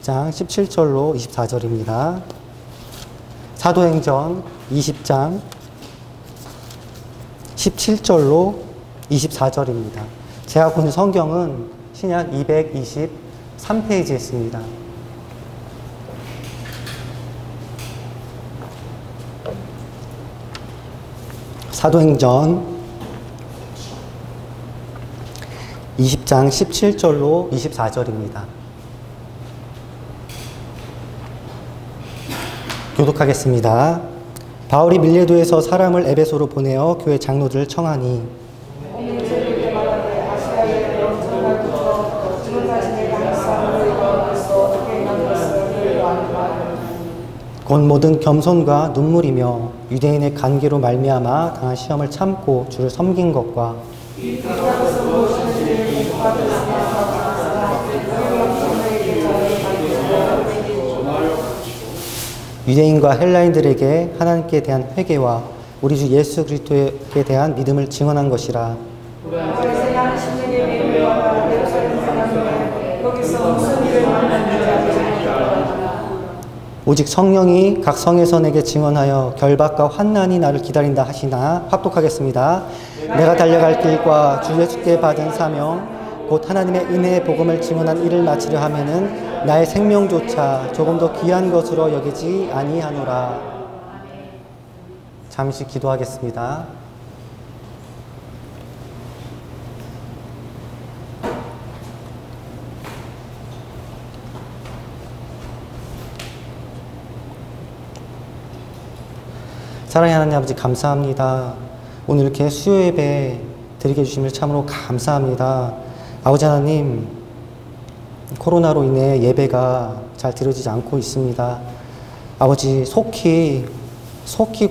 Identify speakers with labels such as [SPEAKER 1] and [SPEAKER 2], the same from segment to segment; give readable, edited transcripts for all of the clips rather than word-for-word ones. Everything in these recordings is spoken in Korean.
[SPEAKER 1] 20장 17절로 24절입니다. 사도행전 20장 17절로 24절입니다. 제가 본 성경은 신약 223페이지에 있습니다. 사도행전 20장 17절로 24절입니다. 교독하겠습니다. 바울이 밀레도에서 사람을 에베소로 보내어 교회 장로들을 청하니 곧 모든 겸손과 눈물이며 유대인의 관계로 말미암아 당한 시험을 참고 주를 섬긴 것과 유대인과 헬라인들에게 하나님께 대한 회개와 우리 주 예수 그리스도에 대한 믿음을 증언한 것이라. 오직 성령이 각 성에서 내게 증언하여 결박과 환난이 나를 기다린다 하시나. 합독하겠습니다. 내가 달려갈 길과 주 예수께 받은 사명 곧 하나님의 은혜의 복음을 증언한 일을 마치려 하면은 나의 생명조차 조금 더 귀한 것으로 여기지 아니하노라. 잠시 기도하겠습니다. 사랑하는 하나님 아버지, 감사합니다. 오늘 이렇게 수요 예배 드리게 해주심을 참으로 감사합니다. 아버지 하나님, 코로나로 인해 예배가 잘 드려지지 않고 있습니다. 아버지, 속히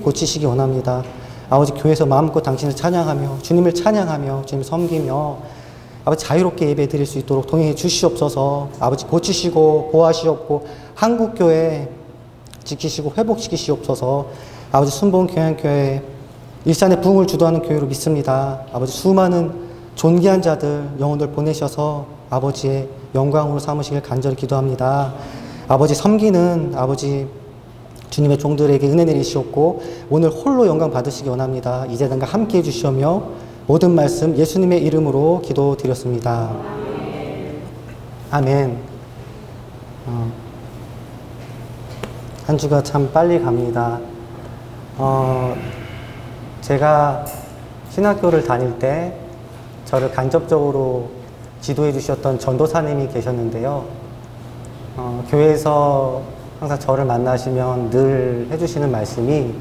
[SPEAKER 1] 고치시기 원합니다. 아버지, 교회에서 마음껏 당신을 찬양하며 주님을 찬양하며 주님을 섬기며 아버지 자유롭게 예배 드릴 수 있도록 동행해 주시옵소서. 아버지, 고치시고 보호하시옵고 한국교회 지키시고 회복시키시옵소서. 아버지, 순복음 교회한 일산의 부흥을 주도하는 교회로 믿습니다. 아버지, 수많은 존귀한 자들, 영혼들 보내셔서 아버지의 영광으로 삼으시길 간절히 기도합니다. 아버지, 섬기는 아버지 주님의 종들에게 은혜 내리시옵고 오늘 홀로 영광 받으시기 원합니다. 이 재단과 함께 해주시오며 모든 말씀 예수님의 이름으로 기도드렸습니다. 아멘. 한 주가 참 빨리 갑니다. 제가 신학교를 다닐 때 저를 간접적으로 지도해 주셨던 전도사님이 계셨는데요. 교회에서 항상 저를 만나시면 늘 해주시는 말씀이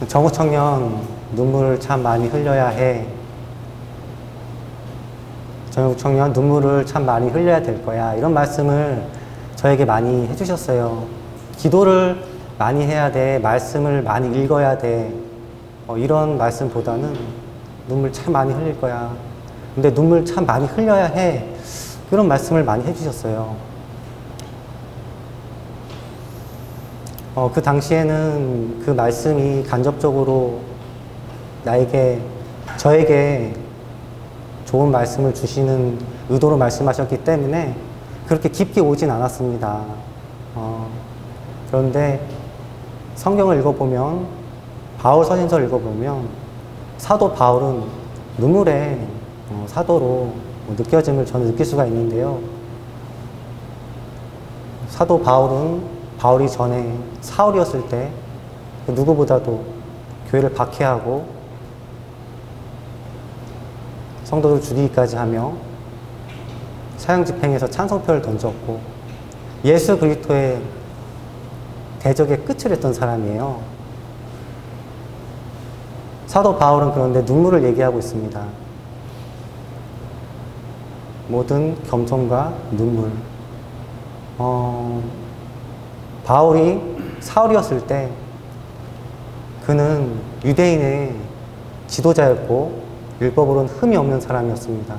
[SPEAKER 1] 정우 청년 눈물을 참 많이 흘려야 해. 정우 청년 눈물을 참 많이 흘려야 될 거야. 이런 말씀을 저에게 많이 해주셨어요. 기도를 많이 해야 돼. 말씀을 많이 읽어야 돼. 이런 말씀보다는 눈물 참 많이 흘릴 거야. 근데 눈물 참 많이 흘려야 해. 그런 말씀을 많이 해주셨어요. 그 당시에는 그 말씀이 간접적으로 저에게 좋은 말씀을 주시는 의도로 말씀하셨기 때문에 그렇게 깊게 오진 않았습니다. 그런데 성경을 읽어보면, 바울 서신서를 읽어보면 사도 바울은 눈물의 사도로 느껴짐을 저는 느낄 수가 있는데요. 사도 바울이 전에 사울이었을 때 누구보다도 교회를 박해하고 성도들 죽이기까지 하며 사형집행에서 찬성표를 던졌고 예수 그리스도의 대적의 끝을 했던 사람이에요. 사도 바울은 그런데 눈물을 얘기하고 있습니다. 모든 겸손과 눈물. 바울이 사울이었을 때 그는 유대인의 지도자였고 율법으로는 흠이 없는 사람이었습니다.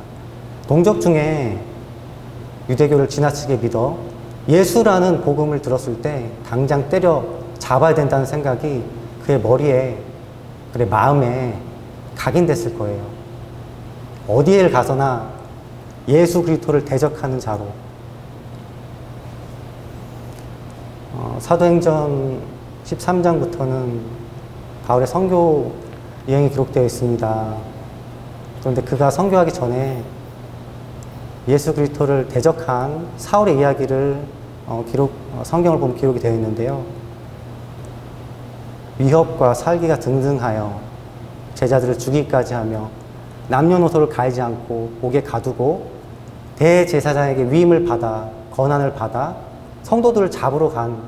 [SPEAKER 1] 동족 중에 유대교를 지나치게 믿어 예수라는 복음을 들었을 때 당장 때려 잡아야 된다는 생각이 그의 머리에, 그의 마음에 각인됐을 거예요. 어디에 가서나 예수 그리스도를 대적하는 자로 사도행전 13장부터는 바울의 선교 여행이 기록되어 있습니다. 그런데 그가 선교하기 전에 예수 그리스도를 대적한 사울의 이야기를 성경을 보면 기록이 되어 있는데요. 위협과 살기가 등등하여 제자들을 죽이기까지 하며 남녀노소를 가리지 않고 옥에 가두고 대제사장에게 위임을 받아 권한을 받아 성도들을 잡으러 간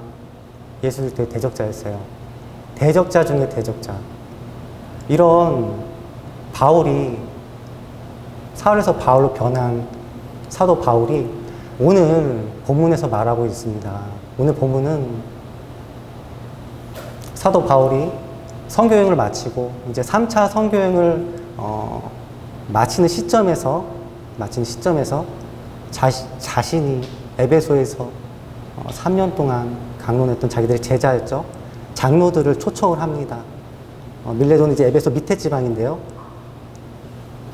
[SPEAKER 1] 예수 그리스도의 대적자였어요. 대적자 중에 대적자. 이런 바울이 사울에서 바울로 변한 사도 바울이 오늘 본문에서 말하고 있습니다. 오늘 본문은 사도 바울이 선교여행을 마치고 이제 3차 선교여행을 마치는 시점에서 자신이 에베소에서 3년 동안 강론했던 자기들의 제자였죠. 장로들을 초청을 합니다. 밀레도는 이제 에베소 밑에 지방인데요.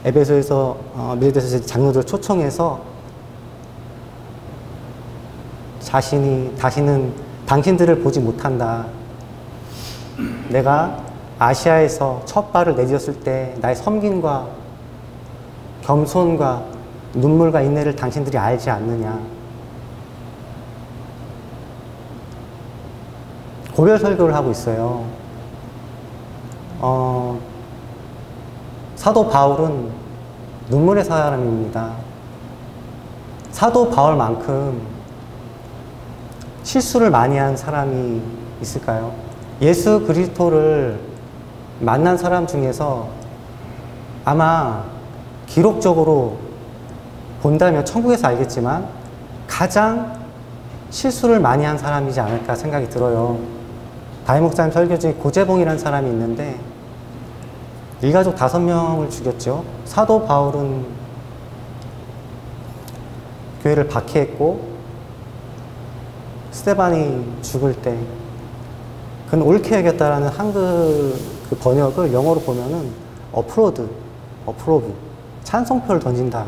[SPEAKER 1] 에베소에서 밀레도에서 장로들을 초청해서 자신이 다시는 당신들을 보지 못한다. 내가 아시아에서 첫 발을 내디뎠을 때 나의 섬김과 겸손과 눈물과 인내를 당신들이 알지 않느냐. 고별 설교를 하고 있어요. 사도 바울은 눈물의 사람입니다. 사도 바울만큼 실수를 많이 한 사람이 있을까요? 예수 그리스도를 만난 사람 중에서 아마 기록적으로 본다면 천국에서 알겠지만 가장 실수를 많이 한 사람이지 않을까 생각이 들어요. 다임 목사님 설교 중에 고재봉이라는 사람이 있는데 일가족 5명을 죽였죠. 사도 바울은 교회를 박해했고 스데반이 죽을 때 그는 옳게 여겼다라는 한글 그 번역을 영어로 보면은 어프로브 찬송표를 던진다.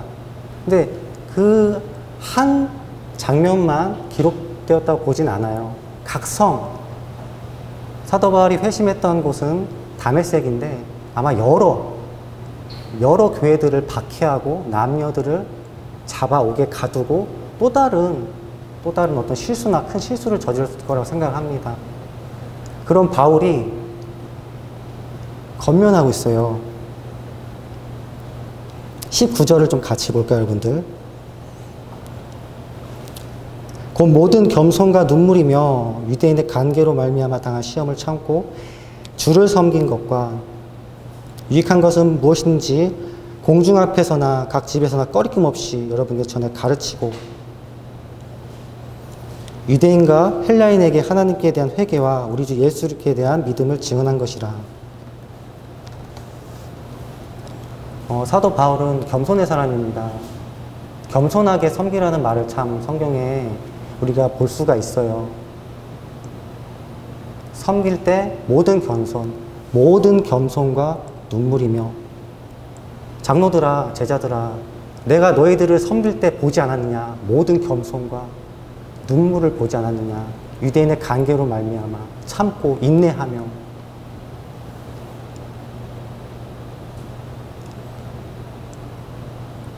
[SPEAKER 1] 근데 그 한 장면만 기록되었다고 보진 않아요. 각성 사도 바울이 회심했던 곳은 다메섹인데 아마 여러 교회들을 박해하고 남녀들을 잡아 옥에 가두고 또 다른 어떤 실수나 큰 실수를 저질렀을 거라고 생각을 합니다. 그런 바울이 권면하고 있어요. 19절을 좀 같이 볼까요, 여러분들? 곧 모든 겸손과 눈물이며 유대인의 관계로 말미암아 당한 시험을 참고 주를 섬긴 것과 유익한 것은 무엇인지 공중 앞에서나 각 집에서나 꺼리낌 없이 여러분에게 전해 가르치고 유대인과 헬라인에게 하나님께 대한 회개와 우리 주 예수께 대한 믿음을 증언한 것이라. 사도 바울은 겸손의 사람입니다. 겸손하게 섬기라는 말을 참 성경에 우리가 볼 수가 있어요. 섬길 때 모든 겸손과 눈물이며 장로들아 제자들아 내가 너희들을 섬길 때 보지 않았느냐. 모든 겸손과 눈물을 보지 않았느냐. 유대인의 관계로 말미암아 참고 인내하며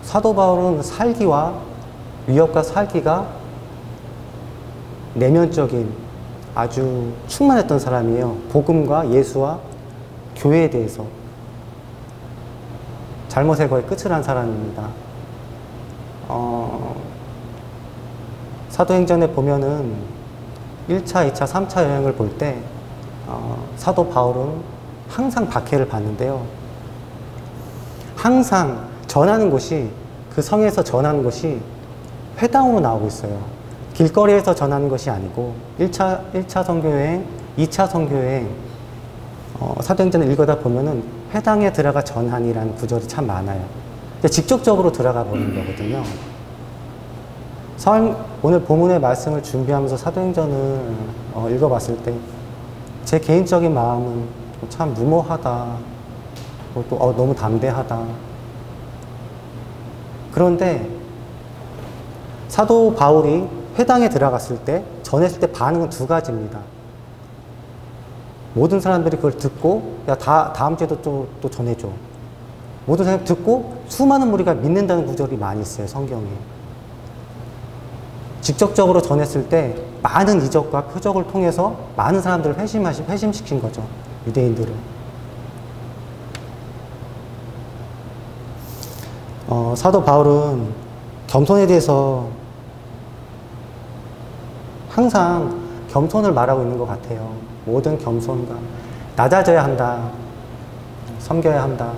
[SPEAKER 1] 사도 바울은 위협과 살기가 내면적인 아주 충만했던 사람이에요. 복음과 예수와 교회에 대해서 잘못의 거의 끝을 한 사람입니다. 사도행전에 보면은 1차, 2차, 3차 여행을 볼 때 사도 바울은 항상 박해를 받는데요. 항상 전하는 곳이 그 성에서 전하는 것이 회당으로 나오고 있어요. 길거리에서 전하는 것이 아니고 1차 선교여행, 2차 선교여행 사도행전을 읽어다 보면은 회당에 들어가 전하니라는 구절이 참 많아요. 근데 직접적으로 들어가 버리는 거거든요. 오늘 본문의 말씀을 준비하면서 사도행전을 읽어봤을 때 제 개인적인 마음은 참 무모하다, 또 너무 담대하다. 그런데 사도 바울이 회당에 들어갔을 때, 전했을 때 반응은 두 가지입니다. 모든 사람들이 그걸 듣고, 야, 다음 주에도 또 전해줘. 모든 사람이 듣고 수많은 무리가 믿는다는 구절이 많이 있어요, 성경에. 직접적으로 전했을 때 많은 이적과 표적을 통해서 많은 사람들을 회심시킨 거죠, 유대인들을. 사도 바울은 겸손에 대해서 항상 겸손을 말하고 있는 것 같아요. 모든 겸손과 낮아져야 한다, 섬겨야 한다,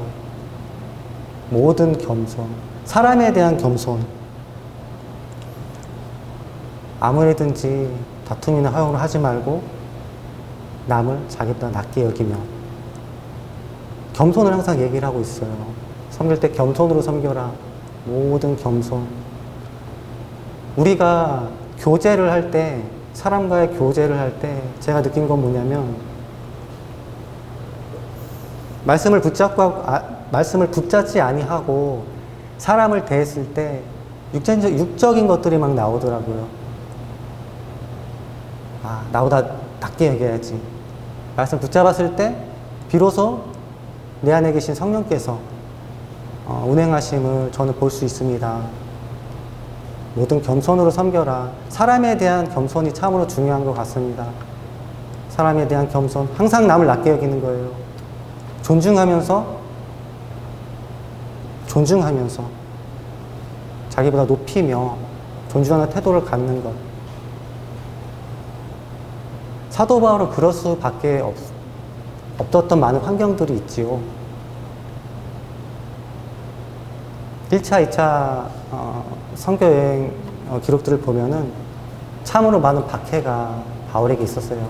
[SPEAKER 1] 모든 겸손, 사람에 대한 겸손, 아무래든지 다툼이나 허용을 하지 말고 남을 자기보다 낮게 여기며, 겸손을 항상 얘기를 하고 있어요. 섬길 때 겸손으로 섬겨라, 모든 겸손. 우리가 교제를 할 때, 사람과의 교제를 할 때 제가 느낀 건 뭐냐면, 말씀을 붙잡지 아니하고 사람을 대했을 때 육적인 것들이 막 나오더라고요. 아, 나보다 낮게 여겨야지. 말씀 붙잡았을 때 비로소 내 안에 계신 성령께서 운행하심을 저는 볼 수 있습니다. 모든 겸손으로 섬겨라. 사람에 대한 겸손이 참으로 중요한 것 같습니다. 사람에 대한 겸손, 항상 남을 낮게 여기는 거예요. 존중하면서 자기보다 높이며 존중하는 태도를 갖는 것. 사도 바울은 그럴 수밖에 없었던 많은 환경들이 있지요. 1차, 2차 선교여행 기록들을 보면은 참으로 많은 박해가 바울에게 있었어요.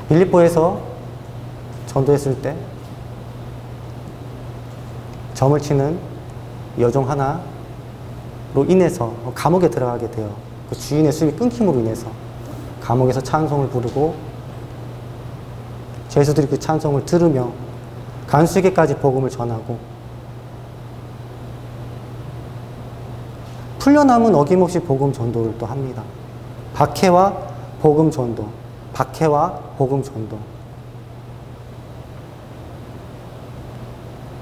[SPEAKER 1] 빌립보에서 전도했을 때 점을 치는 여종 하나로 인해서 감옥에 들어가게 돼요. 그 주인의 수입이 끊김으로 인해서 감옥에서 찬송을 부르고 죄수들이 그 찬송을 들으며 간수에게까지 복음을 전하고, 풀려남은 어김없이 복음 전도를 또 합니다. 박해와 복음 전도, 박해와 복음 전도.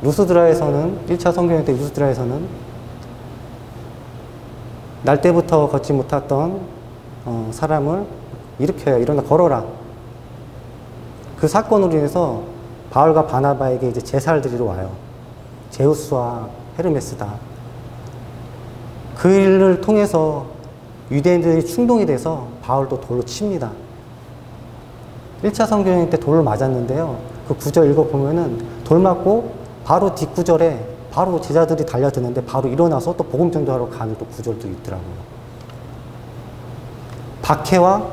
[SPEAKER 1] 루스드라에서는, 1차 선교여행 때 루스드라에서는 날 때부터 걷지 못했던 사람을 일으켜야, 일어나 걸어라. 그 사건으로 인해서 바울과 바나바에게 이제 제사를 드리러 와요. 제우스와 헤르메스다. 그 일을 통해서 유대인들이 충동이 돼서 바울도 돌로 칩니다. 1차 선교여행 때 돌을 맞았는데요. 그 구절 읽어보면은 돌 맞고 바로 뒷구절에 바로 제자들이 달려드는데 바로 일어나서 또 복음 전도하러 가는 또 구절도 있더라고요. 박해와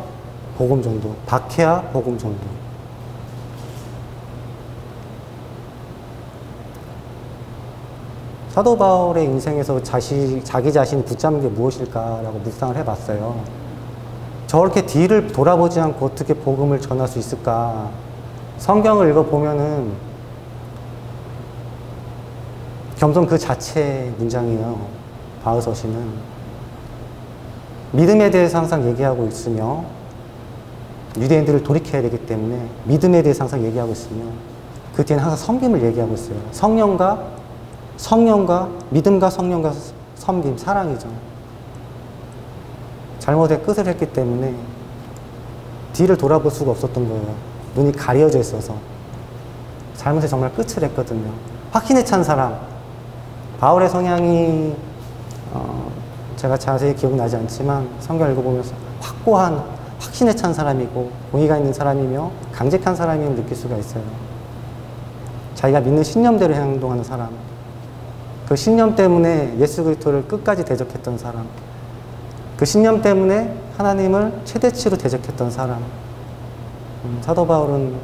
[SPEAKER 1] 복음 전도, 박해와 복음 전도. 사도 바울의 인생에서 자기 자신을 붙잡는 게 무엇일까라고 묵상을 해봤어요. 저렇게 뒤를 돌아보지 않고 어떻게 복음을 전할 수 있을까? 성경을 읽어보면은 겸손 그 자체의 문장이에요. 바울서신은 믿음에 대해서 항상 얘기하고 있으며, 유대인들을 돌이켜야 되기 때문에 믿음에 대해서 항상 얘기하고 있으며, 그 뒤에는 항상 섬김을 얘기하고 있어요. 성령과 믿음과 성령과 섬김, 사랑이죠. 잘못의 끝을 했기 때문에 뒤를 돌아볼 수가 없었던 거예요. 눈이 가려져 있어서. 잘못에 정말 끝을 했거든요. 확신에 찬 사람. 바울의 성향이 제가 자세히 기억나지 않지만 성경 읽어보면서 확고한 확신에 찬 사람이고 공의가 있는 사람이며 강직한 사람임을 느낄 수가 있어요. 자기가 믿는 신념대로 행동하는 사람. 그 신념 때문에 예수 그리스도를 끝까지 대적했던 사람. 그 신념 때문에 하나님을 최대치로 대적했던 사람. 사도 바울은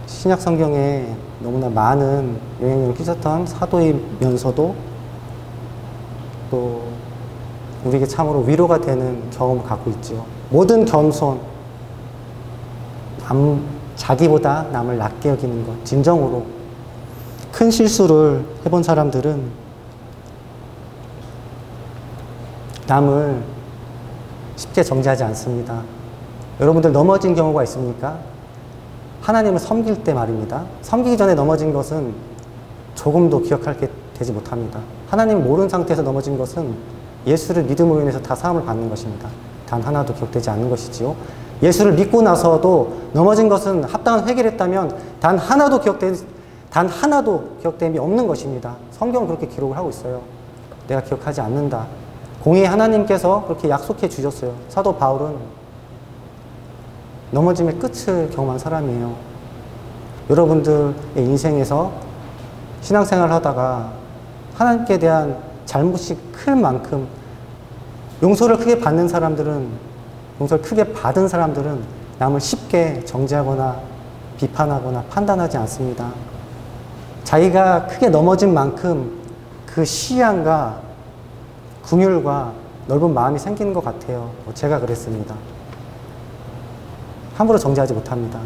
[SPEAKER 1] 신약 성경에 너무나 많은 영향력을 끼쳤던 사도이면서도 또 우리에게 참으로 위로가 되는 경험을 갖고 있죠. 모든 겸손, 자기보다 남을 낮게 여기는 것, 진정으로. 큰 실수를 해본 사람들은 남을 쉽게 정죄하지 않습니다. 여러분들 넘어진 경우가 있습니까? 하나님을 섬길 때 말입니다. 섬기기 전에 넘어진 것은 조금도 기억할 게 되지 못합니다. 하나님을 모르는 상태에서 넘어진 것은 예수를 믿음으로 인해서 다 사함을 받는 것입니다. 단 하나도 기억되지 않는 것이지요. 예수를 믿고 나서도 넘어진 것은 합당한 회개를 했다면 단 하나도 기억됨이 없는 것입니다. 성경은 그렇게 기록을 하고 있어요. 내가 기억하지 않는다. 공의 하나님께서 그렇게 약속해 주셨어요. 사도 바울은 넘어짐의 끝을 경험한 사람이에요. 여러분들의 인생에서 신앙생활을 하다가 하나님께 대한 잘못이 클 만큼 용서를 크게 받는 사람들은, 용서를 크게 받은 사람들은 남을 쉽게 정죄하거나 비판하거나 판단하지 않습니다. 자기가 크게 넘어진 만큼 그 시양과 긍휼과 넓은 마음이 생기는 것 같아요. 제가 그랬습니다. 함부로 정죄하지 못합니다.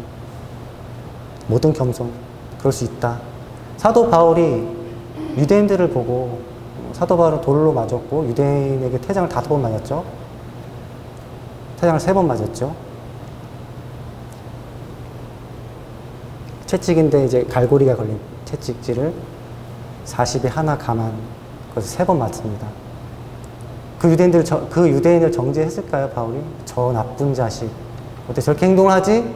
[SPEAKER 1] 모든 겸손, 그럴 수 있다. 사도 바울이 유대인들을 보고, 사도 바울은 돌로 맞았고 유대인에게 태장을 5번 맞았죠. 태장을 3번 맞았죠. 채찍인데 이제 갈고리가 걸린 채찍질을 40에 하나 감안, 그래서 3번 맞습니다. 그 유대인을 정죄했을까요, 바울이? 저 나쁜 자식. 어떻게 저렇게 행동을 하지?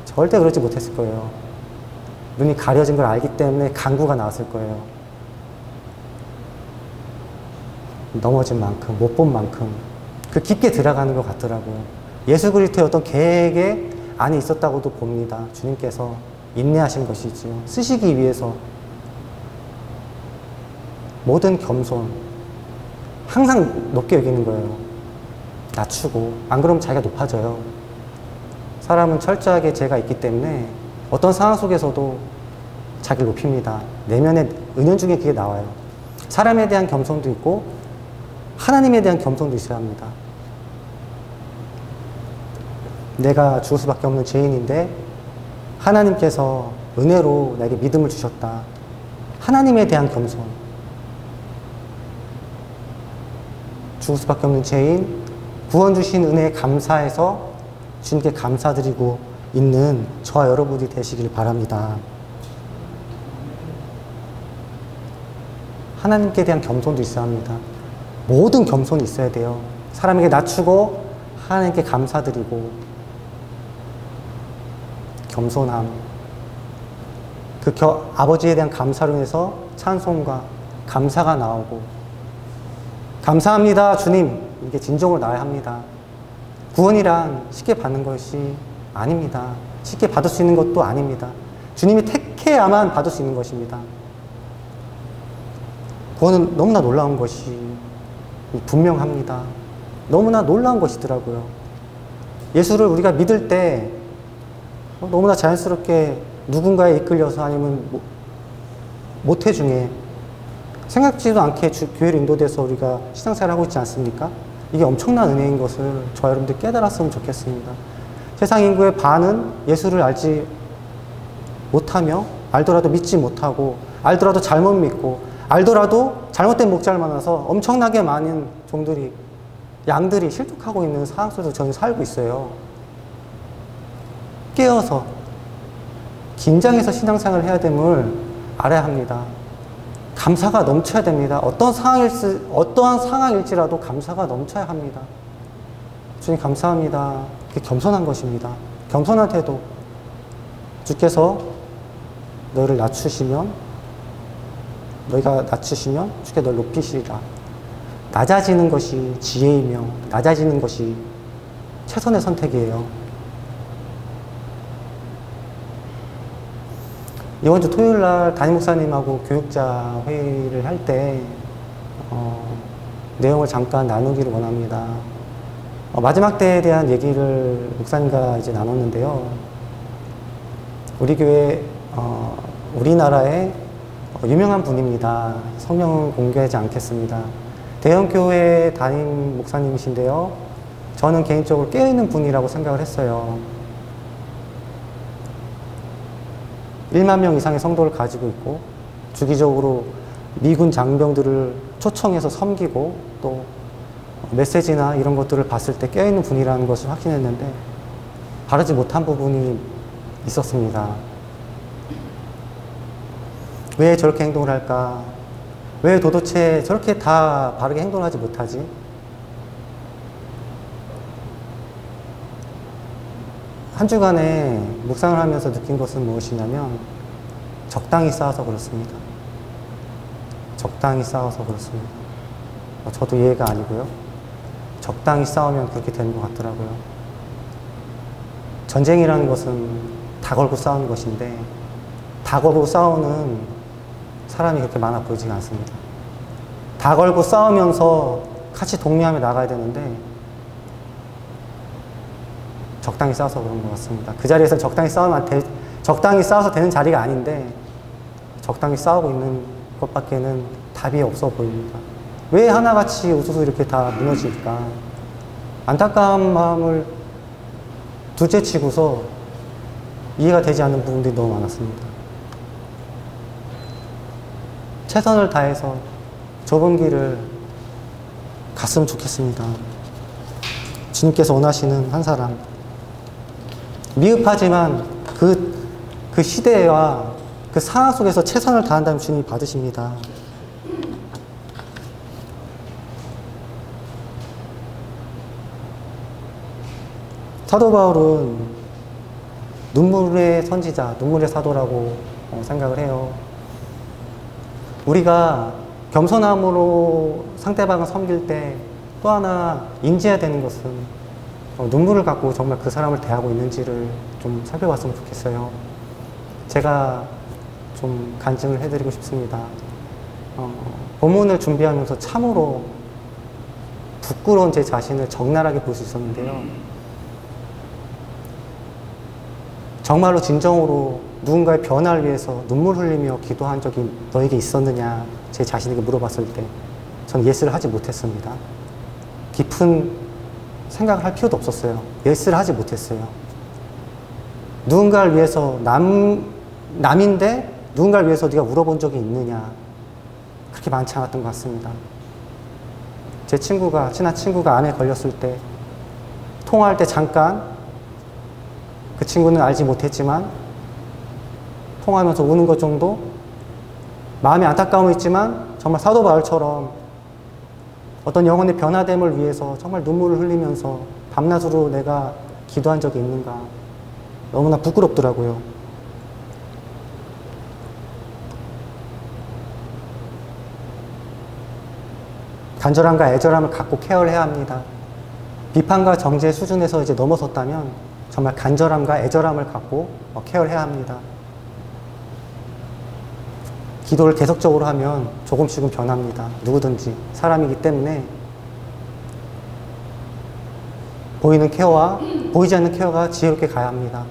[SPEAKER 1] 절대 그러지 못했을 거예요. 눈이 가려진 걸 알기 때문에 간구가 나왔을 거예요. 넘어진 만큼, 못 본 만큼 그 깊게 들어가는 것 같더라고요. 예수 그리스도의 어떤 계획에 안에 있었다고도 봅니다. 주님께서 인내하신 것이지요. 쓰시기 위해서. 모든 겸손, 항상 높게 여기는 거예요. 낮추고. 안 그러면 자기가 높아져요. 사람은 철저하게 죄가 있기 때문에 어떤 상황 속에서도 자기를 높입니다. 내면의 은연중에 그게 나와요. 사람에 대한 겸손도 있고 하나님에 대한 겸손도 있어야 합니다. 내가 죽을 수밖에 없는 죄인인데 하나님께서 은혜로 나에게 믿음을 주셨다. 하나님에 대한 겸손. 죽을 수밖에 없는 죄인, 구원 주신 은혜에 감사해서 주님께 감사드리고 있는 저와 여러분이 되시길 바랍니다. 하나님께 대한 겸손도 있어야 합니다. 모든 겸손이 있어야 돼요. 사람에게 낮추고 하나님께 감사드리고 겸손함. 아버지에 대한 감사로 인해서 찬송과 감사가 나오고 감사합니다 주님, 이게 진정으로 나와야 합니다. 구원이란 쉽게 받는 것이 아닙니다. 쉽게 받을 수 있는 것도 아닙니다. 주님이 택해야만 받을 수 있는 것입니다. 구원은 너무나 놀라운 것이 분명합니다. 너무나 놀라운 것이더라고요. 예수를 우리가 믿을 때 너무나 자연스럽게 누군가에 이끌려서 아니면 모태 중에 생각지도 않게 교회를 인도돼서 우리가 신앙생활을 하고 있지 않습니까? 이게 엄청난 은혜인 것을 저와 여러분들 깨달았으면 좋겠습니다. 세상 인구의 반은 예수를 알지 못하며, 알더라도 믿지 못하고, 알더라도 잘못 믿고, 알더라도 잘못된 목자를 만나서 엄청나게 많은 종들이, 양들이 실족하고 있는 상황 속에서 저는 살고 있어요. 깨어서 긴장해서 신앙생활을 해야 됨을 알아야 합니다. 감사가 넘쳐야 됩니다. 어떠한 상황일지라도 감사가 넘쳐야 합니다. 주님 감사합니다. 그게 겸손한 것입니다. 겸손한 태도. 주께서 너희가 낮추시면 주께 너를 높이시리라. 낮아지는 것이 지혜이며 낮아지는 것이 최선의 선택이에요. 이번 주 토요일 날 담임 목사님하고 교육자 회의를 할 때 내용을 잠깐 나누기를 원합니다. 마지막 때에 대한 얘기를 목사님과 이제 나눴는데요. 우리 교회 우리나라의 유명한 분입니다. 성명은 공개하지 않겠습니다. 대형교회 담임 목사님이신데요. 저는 개인적으로 깨어있는 분이라고 생각을 했어요. 1만 명 이상의 성도를 가지고 있고 주기적으로 미군 장병들을 초청해서 섬기고 또 메시지나 이런 것들을 봤을 때 깨어있는 분이라는 것을 확신했는데 바르지 못한 부분이 있었습니다. 왜 저렇게 행동을 할까? 왜 도대체 저렇게 다 바르게 행동을 하지 못하지? 한 주간에 묵상을 하면서 느낀 것은 무엇이냐면 적당히 싸워서 그렇습니다. 적당히 싸워서 그렇습니다. 저도 이해가 아니고요. 적당히 싸우면 그렇게 되는 것 같더라고요. 전쟁이라는 것은 다 걸고 싸우는 것인데 다 걸고 싸우는 사람이 그렇게 많아 보이지가 않습니다. 다 걸고 싸우면서 같이 독려하며 나가야 되는데 적당히 싸워서 그런 것 같습니다. 그 자리에서 적당히 싸워서 되는 자리가 아닌데 적당히 싸우고 있는 것밖에는 답이 없어 보입니다. 왜 하나같이 우수수 이렇게 다 무너질까? 안타까운 마음을 둘째치고서 이해가 되지 않는 부분들이 너무 많았습니다. 최선을 다해서 좁은 길을 갔으면 좋겠습니다. 주님께서 원하시는 한 사람. 미흡하지만 그 시대와 그 상황 속에서 최선을 다한다면 주님이 받으십니다. 사도 바울은 눈물의 선지자, 눈물의 사도라고 생각을 해요. 우리가 겸손함으로 상대방을 섬길 때 또 하나 인지해야 되는 것은 눈물을 갖고 정말 그 사람을 대하고 있는지를 좀 살펴봤으면 좋겠어요. 제가 좀 간증을 해드리고 싶습니다. 본문을 준비하면서 참으로 부끄러운 제 자신을 적나라하게 볼 수 있었는데요. 정말로 진정으로 누군가의 변화를 위해서 눈물 흘리며 기도한 적이 너에게 있었느냐 제 자신에게 물어봤을 때 저는 예스를 하지 못했습니다. 깊은 생각을 할 필요도 없었어요. 예스를 하지 못했어요. 누군가를 위해서 남인데 누군가를 위해서 네가 울어본 적이 있느냐 그렇게 많지 않았던 것 같습니다. 제 친한 친구가 암에 걸렸을 때 통화할 때 잠깐 그 친구는 알지 못했지만 통화하면서 우는 것 정도 마음에 안타까움이 있지만 정말 사도 바울처럼 어떤 영혼의 변화됨을 위해서 정말 눈물을 흘리면서 밤낮으로 내가 기도한 적이 있는가 너무나 부끄럽더라고요. 간절함과 애절함을 갖고 케어를 해야 합니다. 비판과 정죄의 수준에서 이제 넘어섰다면 정말 간절함과 애절함을 갖고 케어를 해야 합니다. 기도를 계속적으로 하면 조금씩은 변합니다. 누구든지 사람이기 때문에 보이는 케어와 보이지 않는 케어가 지혜롭게 가야 합니다.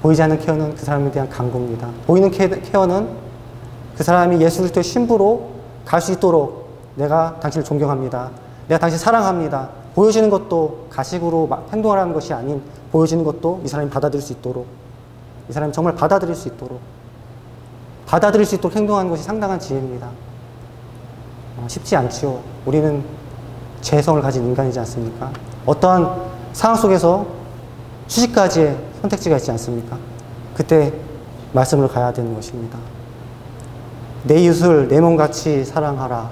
[SPEAKER 1] 보이지 않는 케어는 그 사람에 대한 간구입니다. 보이는 케어는 그 사람이 예수 그리스도의 신부로 갈 수 있도록 내가 당신을 존경합니다. 내가 당신 사랑합니다. 보여지는 것도 가식으로 행동하라는 것이 아닌 보여지는 것도 이 사람이 받아들일 수 있도록 이 사람이 정말 받아들일 수 있도록 행동하는 것이 상당한 지혜입니다. 쉽지 않지요. 우리는 죄성을 가진 인간이지 않습니까? 어떠한 상황 속에서 수십가지의 선택지가 있지 않습니까? 그때 말씀을 가야 되는 것입니다. 내 이웃을 내 몸같이 사랑하라.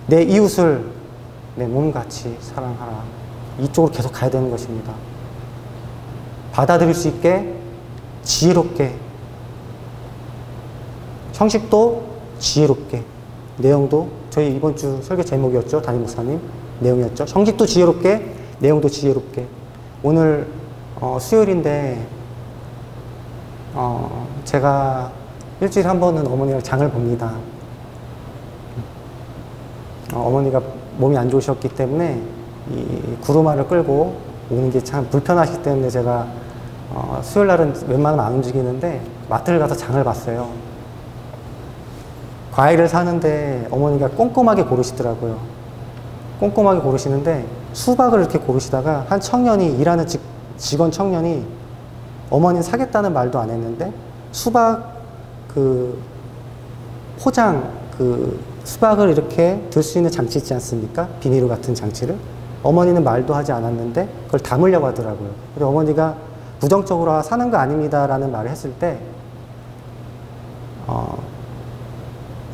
[SPEAKER 1] 내 이웃을 내 몸같이 사랑하라. 이쪽으로 계속 가야 되는 것입니다. 받아들일 수 있게 지혜롭게 형식도 지혜롭게 내용도 저희 이번 주 설교 제목이었죠. 담임 목사님 내용이었죠. 형식도 지혜롭게 내용도 지혜롭게 오늘 수요일인데 제가 일주일에 한 번은 어머니랑 장을 봅니다. 어머니가 몸이 안 좋으셨기 때문에 이 구루마를 끌고 오는 게 참 불편하시기 때문에 제가 수요일 날은 웬만하면 안 움직이는데 마트를 가서 장을 봤어요. 과일을 사는데 어머니가 꼼꼼하게 고르시더라고요. 꼼꼼하게 고르시는데 수박을 이렇게 고르시다가 한 청년이 일하는 직원 청년이 어머니는 사겠다는 말도 안 했는데 수박 그 포장 그 수박을 이렇게 들 수 있는 장치 있지 않습니까? 비닐로 같은 장치를. 어머니는 말도 하지 않았는데 그걸 담으려고 하더라고요. 근데 어머니가 부정적으로 아, 사는 거 아닙니다 라는 말을 했을 때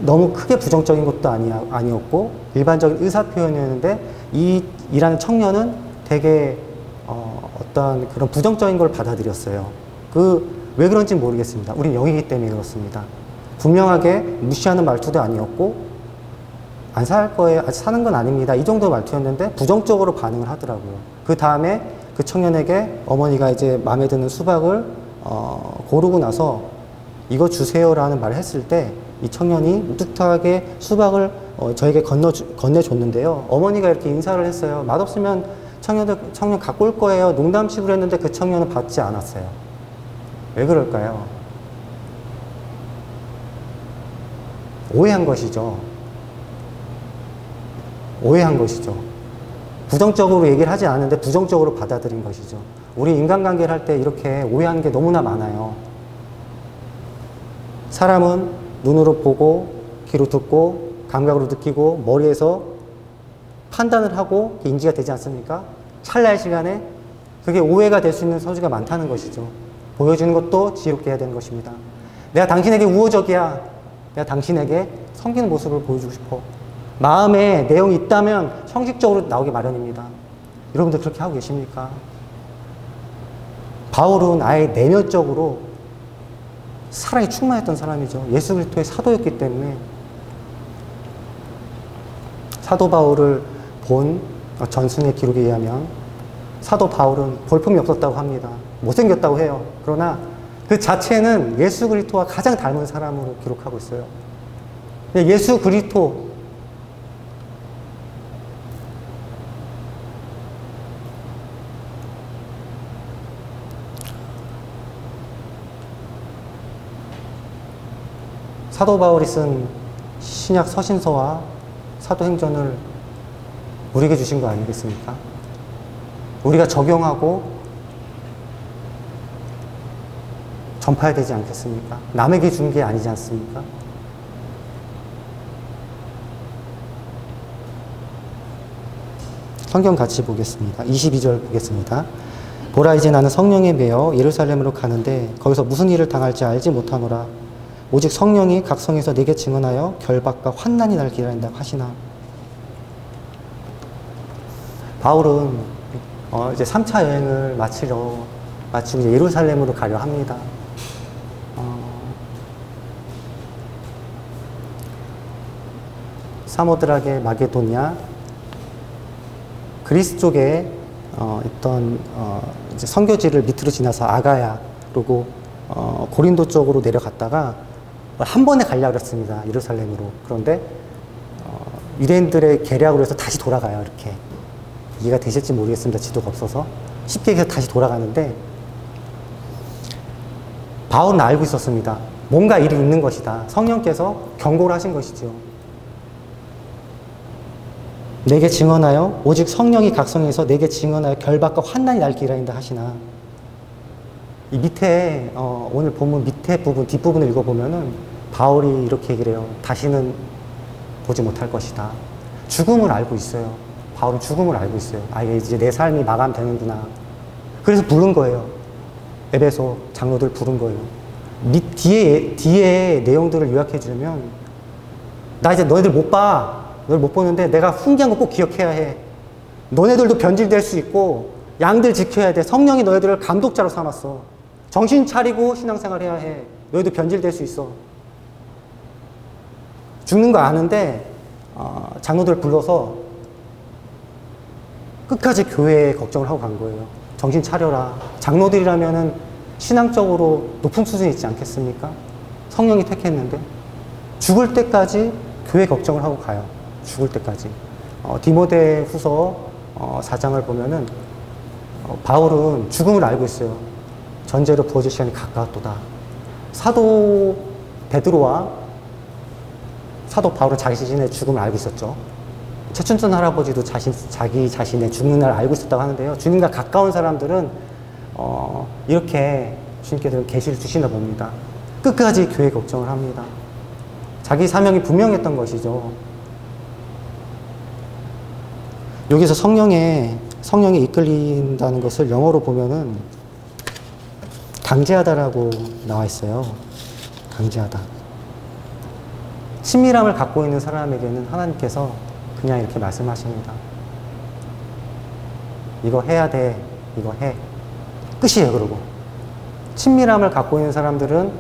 [SPEAKER 1] 너무 크게 부정적인 것도 아니었고 일반적인 의사 표현이었는데 이 일하는 청년은 되게 어떤 그런 부정적인 걸 받아들였어요. 왜 그런지 모르겠습니다. 우린 영이기 때문에 그렇습니다. 분명하게 무시하는 말투도 아니었고 안 살 거예요. 아직 사는 건 아닙니다. 이 정도 말투였는데 부정적으로 반응을 하더라고요. 그 다음에 그 청년에게 어머니가 이제 마음에 드는 수박을 고르고 나서 이거 주세요라는 말을 했을 때 이 청년이 무뚝뚝하게 수박을 저에게 건네줬는데요. 어머니가 이렇게 인사를 했어요. 맛없으면 청년 갖고 올 거예요. 농담식으로 했는데 그 청년은 받지 않았어요. 왜 그럴까요? 오해한 것이죠. 오해한 것이죠. 부정적으로 얘기를 하지 않았는데 부정적으로 받아들인 것이죠. 우리 인간관계를 할 때 이렇게 오해하는 게 너무나 많아요. 사람은 눈으로 보고 귀로 듣고 감각으로 느끼고 머리에서 판단을 하고 인지가 되지 않습니까? 찰나의 시간에 그게 오해가 될 수 있는 소지가 많다는 것이죠. 보여주는 것도 지혜롭게 해야 되는 것입니다. 내가 당신에게 우호적이야. 내가 당신에게 섬기는 모습을 보여주고 싶어. 마음에 내용이 있다면 형식적으로 나오기 마련입니다. 여러분들 그렇게 하고 계십니까? 바울은 아예 내면적으로 사랑이 충만했던 사람이죠. 예수 그리스도의 사도였기 때문에 사도 바울을 본 전승의 기록에 의하면 사도 바울은 볼품이 없었다고 합니다. 못생겼다고 해요. 그러나 그 자체는 예수 그리스도와 가장 닮은 사람으로 기록하고 있어요. 예수 그리스도 사도 바울이 쓴 신약 서신서와 사도행전을 우리에게 주신 거 아니겠습니까? 우리가 적용하고 전파해야 되지 않겠습니까? 남에게 준 게 아니지 않습니까? 성경 같이 보겠습니다. 22절 보겠습니다. 보라 이제 나는 성령에 매여 예루살렘으로 가는데 거기서 무슨 일을 당할지 알지 못하노라. 오직 성령이 각성에서 내게 증언하여 결박과 환난이 날 기다린다 하시나. 바울은 이제 3차 여행을 마치고 이제 예루살렘으로 가려 합니다. 사모드라게 마게도니아 그리스 쪽에 있던 이제 선교지를 밑으로 지나서 아가야 그리고 고린도 쪽으로 내려갔다가 한 번에 가려고 했습니다. 예루살렘으로. 그런데 유대인들의 계략으로 해서 다시 돌아가요. 이렇게 이해가 되실지 모르겠습니다. 지도가 없어서 쉽게 해서 다시 돌아가는데 바울은 알고 있었습니다. 뭔가 일이 있는 것이다. 성령께서 경고를 하신 것이죠. 내게 증언하여 오직 성령이 각성해서 내게 증언하여 결박과 환난이 날 기다린다 하시나. 이 밑에 오늘 본문 밑에 부분 뒷부분을 읽어보면은 바울이 이렇게 얘기를 해요. 다시는 보지 못할 것이다. 죽음을 알고 있어요. 바울은 죽음을 알고 있어요. 아, 이제 내 삶이 마감되는구나. 그래서 부른 거예요. 에베소 장로들 부른 거예요. 뒤에 내용들을 요약해 주면 나 이제 너희들 못 봐. 너희들 못 보는데 내가 훈계한 거 꼭 기억해야 해. 너네들도 변질될 수 있고 양들 지켜야 돼. 성령이 너희들을 감독자로 삼았어. 정신 차리고 신앙생활 해야 해. 너희도 변질될 수 있어. 죽는 거 아는데 장로들 불러서 끝까지 교회에 걱정을 하고 간 거예요. 정신 차려라. 장로들이라면은 신앙적으로 높은 수준에 있지 않겠습니까? 성령이 택했는데 죽을 때까지 교회 걱정을 하고 가요. 죽을 때까지. 디모데 후서 4장을 보면은 바울은 죽음을 알고 있어요. 전제로 부어질 시간이 가까웠도다. 사도 베드로와 사도 바울은 자기 자신의 죽음을 알고 있었죠. 최춘천 할아버지도 자기 자신의 죽는 날 알고 있었다고 하는데요. 주님과 가까운 사람들은 이렇게 주님께서 계시를 주시나 봅니다. 끝까지 교회 걱정을 합니다. 자기 사명이 분명했던 것이죠. 여기서 성령에 이끌린다는 것을 영어로 보면은 강제하다라고 나와 있어요. 강제하다. 친밀함을 갖고 있는 사람에게는 하나님께서 그냥 이렇게 말씀하십니다. 이거 해야 돼. 이거 해. 끝이에요, 그러고. 친밀함을 갖고 있는 사람들은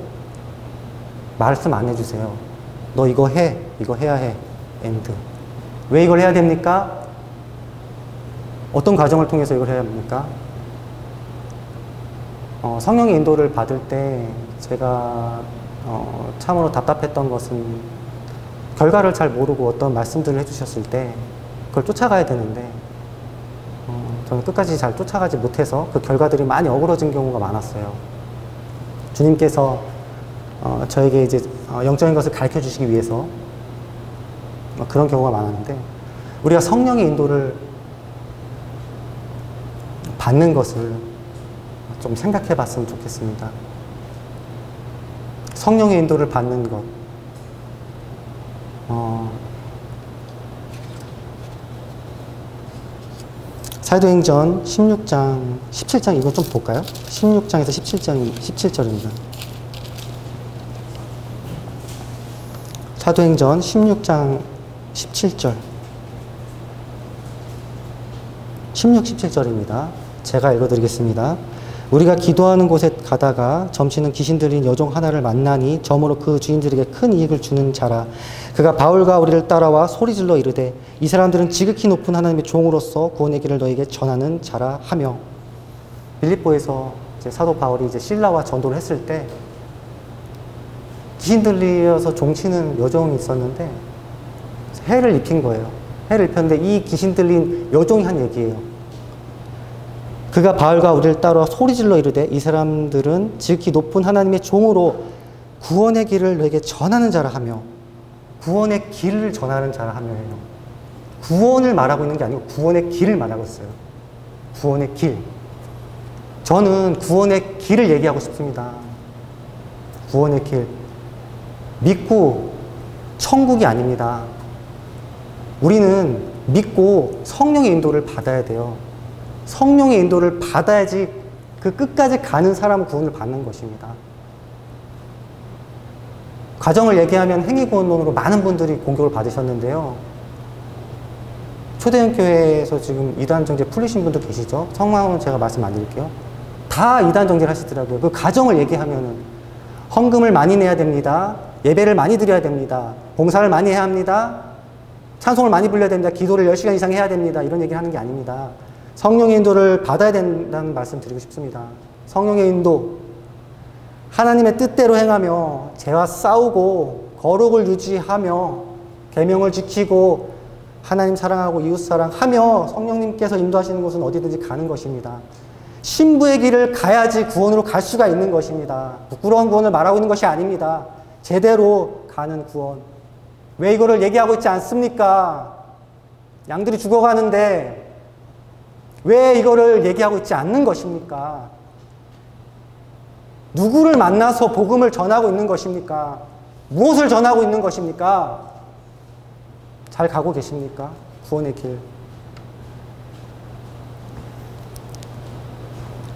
[SPEAKER 1] 말씀 안 해주세요. 너 이거 해. 이거 해야 해. 엔드. 왜 이걸 해야 됩니까? 어떤 과정을 통해서 이걸 해야 합니까? 성령의 인도를 받을 때 제가 참으로 답답했던 것은 결과를 잘 모르고 어떤 말씀들을 해주셨을 때 그걸 쫓아가야 되는데 저는 끝까지 잘 쫓아가지 못해서 그 결과들이 많이 어그러진 경우가 많았어요. 주님께서 저에게 이제 영적인 것을 가르쳐 주시기 위해서 그런 경우가 많았는데, 우리가 성령의 인도를 받는 것을 좀 생각해 봤으면 좋겠습니다. 성령의 인도를 받는 것. 사도행전 16장, 17장 이거 좀 볼까요? 16장에서 17절입니다. 사도행전 16장 17절. 16, 17절입니다. 제가 읽어드리겠습니다. 우리가 기도하는 곳에 가다가 점치는 귀신 들린 여종 하나를 만나니 점으로 그 주인들에게 큰 이익을 주는 자라. 그가 바울과 우리를 따라와 소리질러 이르되 이 사람들은 지극히 높은 하나님의 종으로서 구원의 길을 너에게 전하는 자라 하며, 빌립보에서 이제 사도 바울이 이제 실라와 전도를 했을 때 귀신 들려서 종치는 여종이 있었는데 해를 입힌 거예요. 해를 입혔는데 이 귀신 들린 여종이 한 얘기예요. 그가 바울과 우리를 따라 소리질러 이르되 이 사람들은 지극히 높은 하나님의 종으로 구원의 길을 너에게 전하는 자라 하며, 구원의 길을 전하는 자라 하며요. 구원을 말하고 있는 게 아니고 구원의 길을 말하고 있어요. 구원의 길. 저는 구원의 길을 얘기하고 싶습니다. 구원의 길. 믿고 천국이 아닙니다. 우리는 믿고 성령의 인도를 받아야 돼요. 성령의 인도를 받아야지 그 끝까지 가는 사람은 구원을 받는 것입니다. 과정을 얘기하면 행위구원론으로 많은 분들이 공격을 받으셨는데요. 초대형 교회에서 지금 이단 정죄 풀리신 분도 계시죠? 성함은 제가 말씀 안 드릴게요. 다 이단 정죄를 하시더라고요. 그 과정을 얘기하면은 헌금을 많이 내야 됩니다. 예배를 많이 드려야 됩니다. 봉사를 많이 해야 합니다. 찬송을 많이 불러야 됩니다. 기도를 10시간 이상 해야 됩니다. 이런 얘기를 하는 게 아닙니다. 성령의 인도를 받아야 된다는 말씀 드리고 싶습니다. 성령의 인도, 하나님의 뜻대로 행하며 죄와 싸우고 거룩을 유지하며 계명을 지키고 하나님 사랑하고 이웃 사랑하며 성령님께서 인도하시는 곳은 어디든지 가는 것입니다. 신부의 길을 가야지 구원으로 갈 수가 있는 것입니다. 부끄러운 구원을 말하고 있는 것이 아닙니다. 제대로 가는 구원. 왜 이거를 얘기하고 있지 않습니까? 양들이 죽어가는데 왜 이거를 얘기하고 있지 않는 것입니까? 누구를 만나서 복음을 전하고 있는 것입니까? 무엇을 전하고 있는 것입니까? 잘 가고 계십니까? 구원의 길.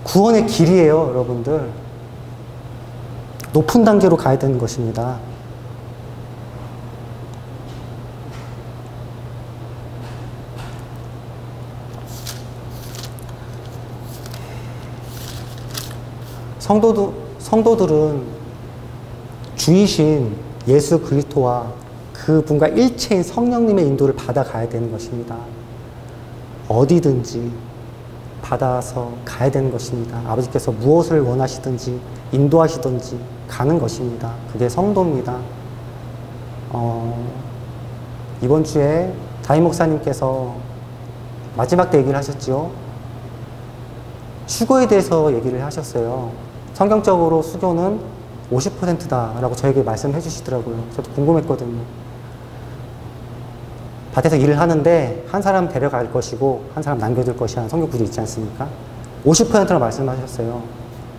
[SPEAKER 1] 구원의 길이에요, 여러분들. 높은 단계로 가야 되는 것입니다. 성도들은 주이신 예수 그리스도와 그분과 일체인 성령님의 인도를 받아가야 되는 것입니다. 어디든지 받아서 가야 되는 것입니다. 아버지께서 무엇을 원하시든지 인도하시든지 가는 것입니다. 그게 성도입니다. 이번 주에 다임 목사님께서 마지막 때 얘기를 하셨죠. 수고에 대해서 얘기를 하셨어요. 성경적으로 수고는 50%다라고 저에게 말씀해 주시더라고요. 저도 궁금했거든요. 밭에서 일을 하는데 한 사람 데려갈 것이고 한 사람 남겨둘 것이라는 성경 구조 있지 않습니까? 50%라고 말씀하셨어요.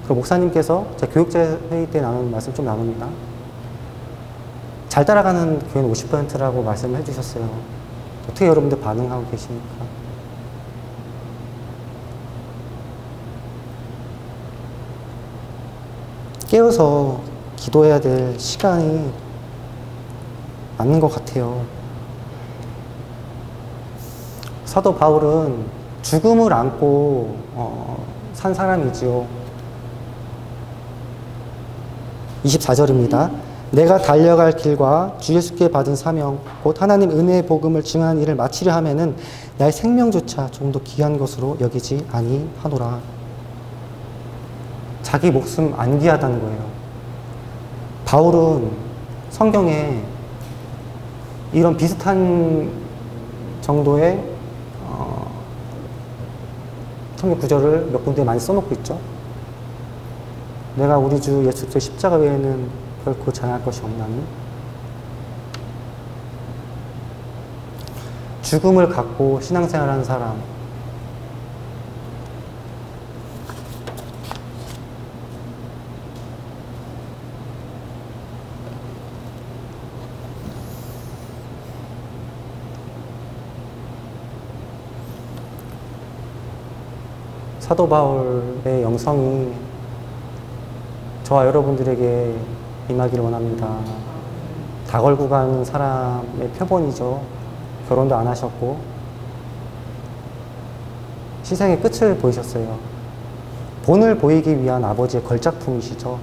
[SPEAKER 1] 그리고 목사님께서 제 교육제 회의 때 나눈 말씀 좀 나눕니다. 잘 따라가는 교회는 50%라고 말씀을 해주셨어요. 어떻게 여러분들 반응하고 계십니까? 깨어서 기도해야 될 시간이 맞는 것 같아요. 사도 바울은 죽음을 안고 산 사람이지요. 24절입니다. 내가 달려갈 길과 주 예수께 받은 사명 곧 하나님 은혜의 복음을 증하는 일을 마치려 하면은 나의 생명조차 조금 더 귀한 것으로 여기지 아니하노라. 자기 목숨 안 귀하다는 거예요. 바울은 성경에 이런 비슷한 정도의 성경 구절을 몇 군데 많이 써놓고 있죠. 내가 우리 주 예수 그리스도의 십자가 외에는 결코 전할 것이 없나니 죽음을 갖고 신앙생활하는 사람, 사도 바울의 영성이 저와 여러분들에게 임하기를 원합니다. 다 걸고 가는 사람의 표본이죠. 결혼도 안 하셨고 시생의 끝을 보이셨어요. 본을 보이기 위한 아버지의 걸작품이시죠.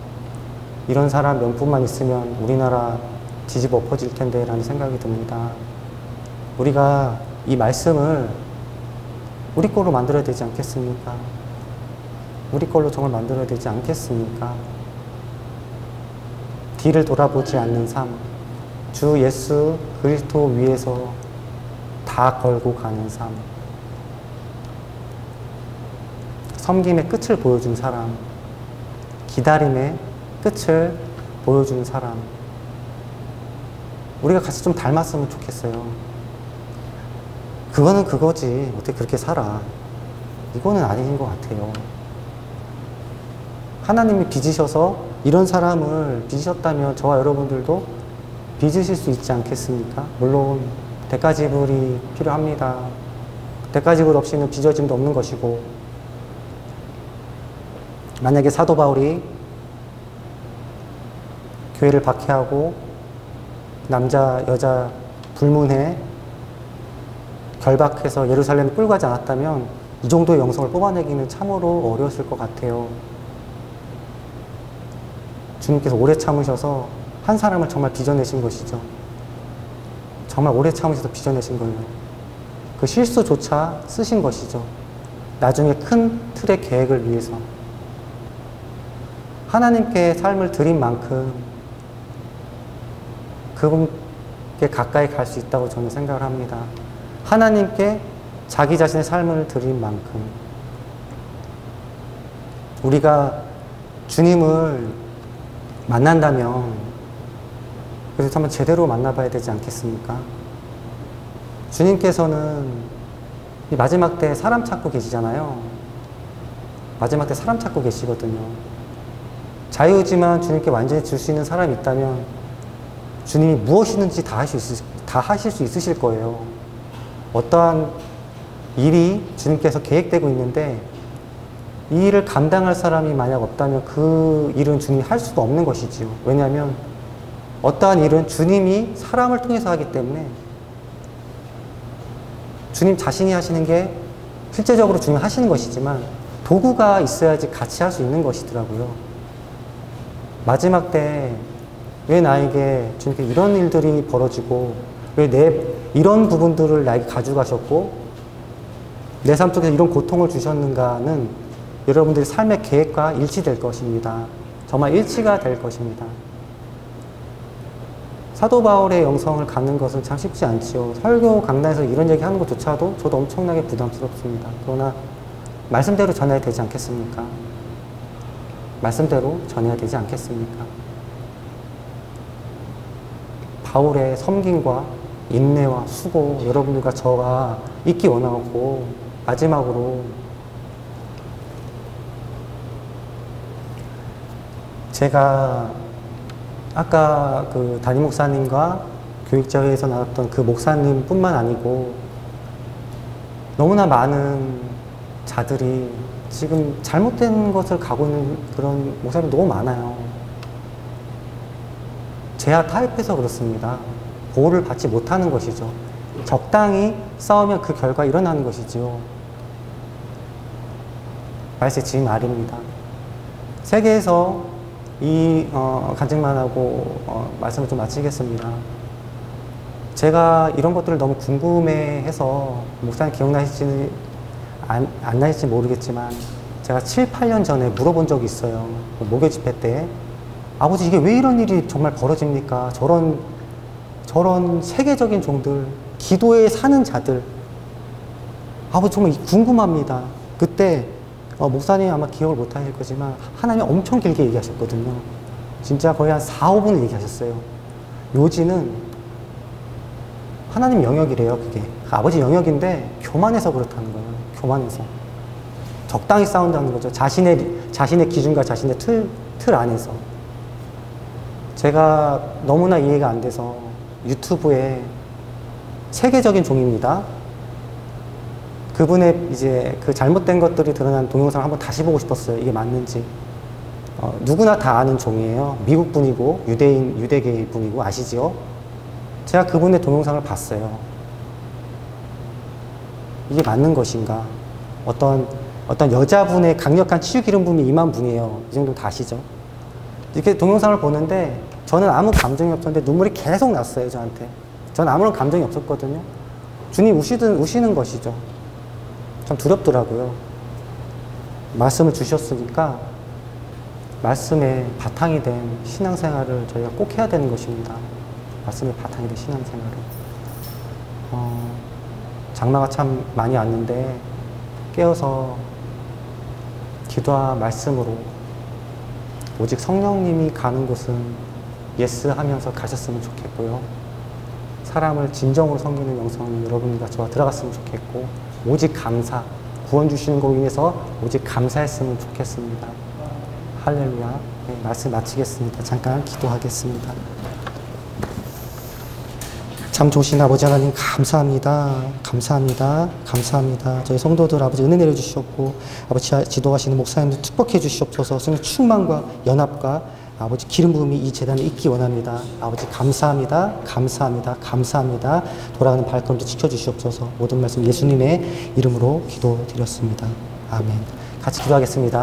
[SPEAKER 1] 이런 사람 명품만 있으면 우리나라 뒤집어 엎어질 텐데 라는 생각이 듭니다. 우리가 이 말씀을 우리 걸로 만들어야 되지 않겠습니까? 우리 걸로 정말 만들어야 되지 않겠습니까? 뒤를 돌아보지 않는 삶, 주 예수 그리스도 위에서 다 걸고 가는 삶, 섬김의 끝을 보여준 사람, 기다림의 끝을 보여준 사람, 우리가 같이 좀 닮았으면 좋겠어요. 그거는 그거지. 어떻게 그렇게 살아. 이거는 아닌 것 같아요. 하나님이 빚으셔서 이런 사람을 빚으셨다면 저와 여러분들도 빚으실 수 있지 않겠습니까? 물론 대가 지불이 필요합니다. 대가 지불 없이는 빚어짐도 없는 것이고, 만약에 사도 바울이 교회를 박해하고 남자 여자 불문해 결박해서 예루살렘에 끌고 가지 않았다면 이 정도의 영성을 뽑아내기는 참으로 어려웠을 것 같아요. 주님께서 오래 참으셔서 한 사람을 정말 빚어내신 것이죠. 정말 오래 참으셔서 빚어내신 거예요. 그 실수조차 쓰신 것이죠. 나중에 큰 틀의 계획을 위해서. 하나님께 삶을 드린 만큼 그분께 가까이 갈 수 있다고 저는 생각을 합니다. 하나님께 자기 자신의 삶을 드린 만큼 우리가 주님을 만난다면 그래서 한번 제대로 만나봐야 되지 않겠습니까? 주님께서는 이 마지막 때 사람 찾고 계시잖아요. 마지막 때 사람 찾고 계시거든요. 자유지만 주님께 완전히 줄 수 있는 사람이 있다면 주님이 무엇이든지 다 하실 수 있으실 거예요. 어떠한 일이 주님께서 계획되고 있는데 이 일을 감당할 사람이 만약 없다면 그 일은 주님이 할 수가 없는 것이지요. 왜냐하면 어떠한 일은 주님이 사람을 통해서 하기 때문에 주님 자신이 하시는 게 실제적으로 주님이 하시는 것이지만 도구가 있어야지 같이 할 수 있는 것이더라고요. 마지막 때 왜 나에게 주님께 이런 일들이 벌어지고 왜 이런 부분들을 나에게 가져가셨고 내 삶 속에서 이런 고통을 주셨는가는 여러분들의 삶의 계획과 일치될 것입니다. 정말 일치가 될 것입니다. 사도 바울의 영성을 갖는 것은 참 쉽지 않지요. 설교 강단에서 이런 얘기 하는 것조차도 저도 엄청나게 부담스럽습니다. 그러나 말씀대로 전해야 되지 않겠습니까? 말씀대로 전해야 되지 않겠습니까? 바울의 섬김과 인내와 수고 여러분들과 저가 있기 원하고 마지막으로 제가 아까 그 담임 목사님과 교육자회에서 나왔던 그 목사님뿐만 아니고 너무나 많은 자들이 지금 잘못된 것을 가고 있는 그런 목사님이 너무 많아요. 제야 타협해서 그렇습니다. 보호를 받지 못하는 것이죠. 적당히 싸우면 그 결과 일어나는 것이지요. 말세 지은 말입니다. 세계에서 이 간증만 하고 말씀을 좀 마치겠습니다. 제가 이런 것들을 너무 궁금해해서 목사님 기억나실지 안 나실지 모르겠지만 제가 7, 8년 전에 물어본 적이 있어요. 목요 집회 때 아버지 이게 왜 이런 일이 정말 벌어집니까? 저런 세계적인 종들, 기도에 사는 자들 아버지 정말 궁금합니다. 그때 목사님 아마 기억을 못 하실 거지만 하나님이 엄청 길게 얘기하셨거든요. 진짜 거의 한 4, 5분 얘기하셨어요. 요지는 하나님 영역이래요. 그게 아버지 영역인데 교만해서 그렇다는 거예요. 교만해서 적당히 싸운다는 거죠. 자신의 기준과 자신의 틀 안에서. 제가 너무나 이해가 안 돼서 유튜브에 세계적인 종입니다. 그분의 이제 그 잘못된 것들이 드러난 동영상을 한번 다시 보고 싶었어요. 이게 맞는지. 누구나 다 아는 종이에요. 미국 분이고 유대계 분이고 아시지요? 제가 그분의 동영상을 봤어요. 이게 맞는 것인가? 어떤 여자분의 강력한 치유 기름 부음이 임한 분이에요. 이 정도 다 아시죠? 이렇게 동영상을 보는데 저는 아무 감정이 없었는데 눈물이 계속 났어요, 저한테. 저는 아무런 감정이 없었거든요. 주님 우시는 것이죠. 참 두렵더라고요. 말씀을 주셨으니까 말씀의 바탕이 된 신앙생활을 저희가 꼭 해야 되는 것입니다. 말씀의 바탕이 된 신앙생활을. 장마가 참 많이 왔는데 깨어서 기도와 말씀으로 오직 성령님이 가는 곳은 예스 하면서 가셨으면 좋겠고요. 사람을 진정으로 섬기는 영성이 여러분과 저와 들어갔으면 좋겠고 오직 감사, 구원 주시는 것으로 인해서 오직 감사했으면 좋겠습니다. 할렐루야. 네, 말씀 마치겠습니다. 잠깐 기도하겠습니다. 참 좋으신 아버지 하나님 감사합니다. 감사합니다. 감사합니다. 저희 성도들 아버지 은혜 내려주시옵고 아버지 지도하시는 목사님들 축복해 주시옵소서. 성령 충만과 연합과 아버지 기름 부음이 이 재단에 있기 원합니다. 아버지 감사합니다. 감사합니다. 감사합니다. 돌아가는 발걸음도 지켜주시옵소서. 모든 말씀 예수님의 이름으로 기도드렸습니다. 아멘. 같이 기도하겠습니다.